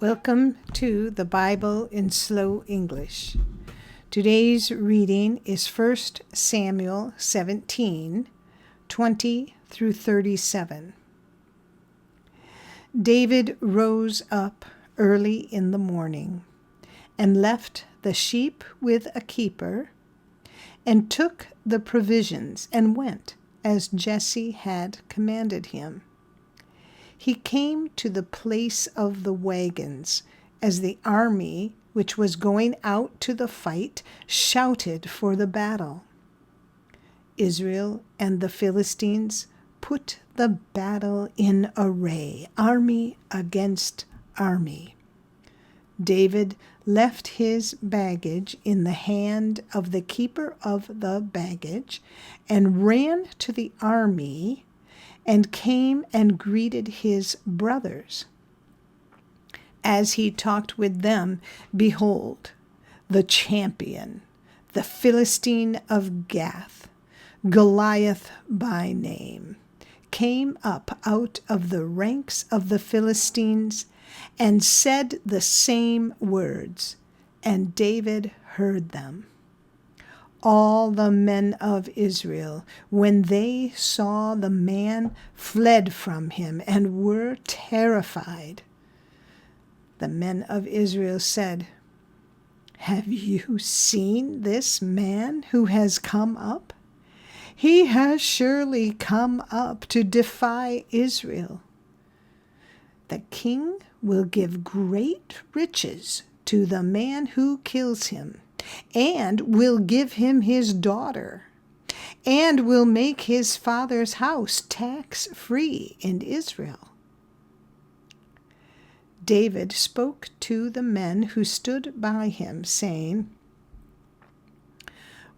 Welcome to the Bible in Slow English. Today's reading is 1 Samuel 17, 20 through 37. David rose up early in the morning and left the sheep with a keeper and took the provisions and went as Jesse had commanded him. He came to the place of the wagons as the army which was going out to the fight shouted for the battle. Israel and the Philistines put the battle in array, army against army. David left his baggage in the hand of the keeper of the baggage and ran to the army and came and greeted his brothers. As he talked with them, behold, the champion, the Philistine of Gath, Goliath by name, came up out of the ranks of the Philistines and said the same words, and David heard them. All the men of Israel, when they saw the man, fled from him and were terrified. The men of Israel said, "Have you seen this man who has come up? He has surely come up to defy Israel. The king will give great riches to the man who kills him, and will give him his daughter, and will make his father's house tax-free in Israel." David spoke to the men who stood by him, saying,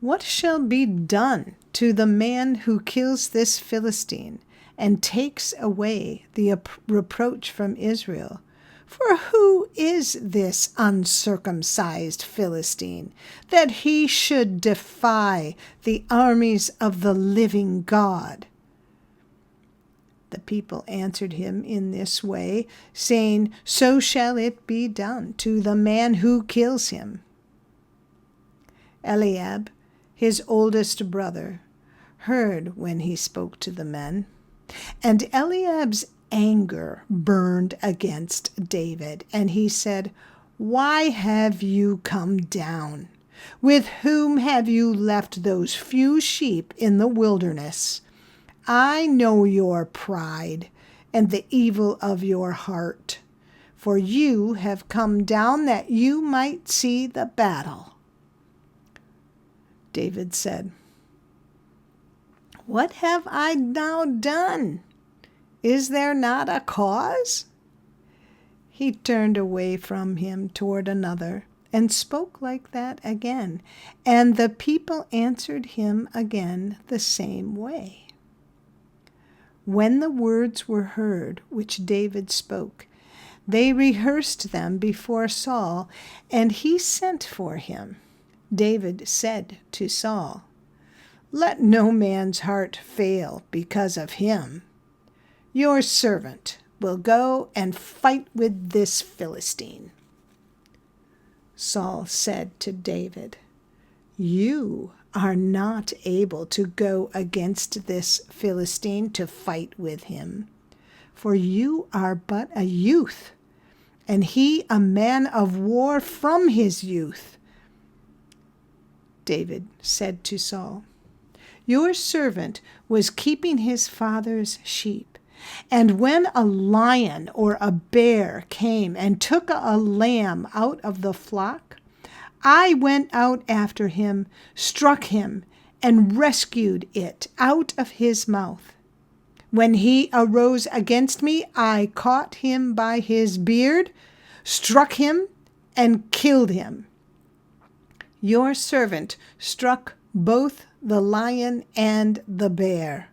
"What shall be done to the man who kills this Philistine and takes away the reproach from Israel? For who is this uncircumcised Philistine, that he should defy the armies of the living God?" The people answered him in this way, saying, "So shall it be done to the man who kills him." Eliab, his oldest brother, heard when he spoke to the men, and Eliab's anger burned against David, and he said, "Why have you come down? With whom have you left those few sheep in the wilderness? I know your pride and the evil of your heart, for you have come down that you might see the battle." David said, "What have I now done? Is there not a cause?" He turned away from him toward another and spoke like that again, and the people answered him again the same way. When the words were heard which David spoke, they rehearsed them before Saul, and he sent for him. David said to Saul, "Let no man's heart fail because of him. Your servant will go and fight with this Philistine." Saul said to David, "You are not able to go against this Philistine to fight with him, for you are but a youth, and he a man of war from his youth." David said to Saul, "Your servant was keeping his father's sheep, and when a lion or a bear came and took a lamb out of the flock, I went out after him, struck him, and rescued it out of his mouth. When he arose against me, I caught him by his beard, struck him, and killed him. Your servant struck both the lion and the bear.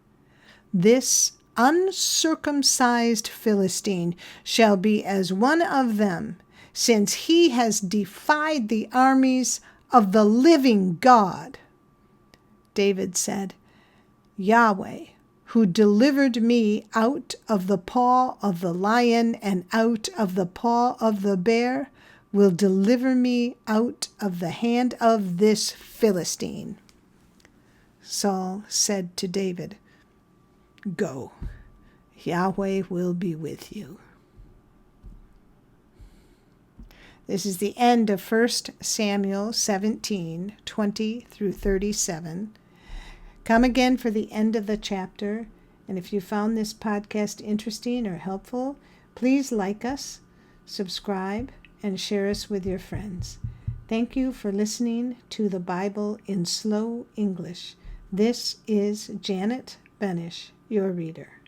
This uncircumcised Philistine shall be as one of them, since he has defied the armies of the living God." David said, "Yahweh, who delivered me out of the paw of the lion and out of the paw of the bear, will deliver me out of the hand of this Philistine." Saul said to David, "Go, Yahweh will be with you." This is the end of 1 Samuel 17, 20 through 37. Come again for the end of the chapter. And if you found this podcast interesting or helpful, please like us, subscribe, and share us with your friends. Thank you for listening to the Bible in Slow English. This is Janet Benish, your reader.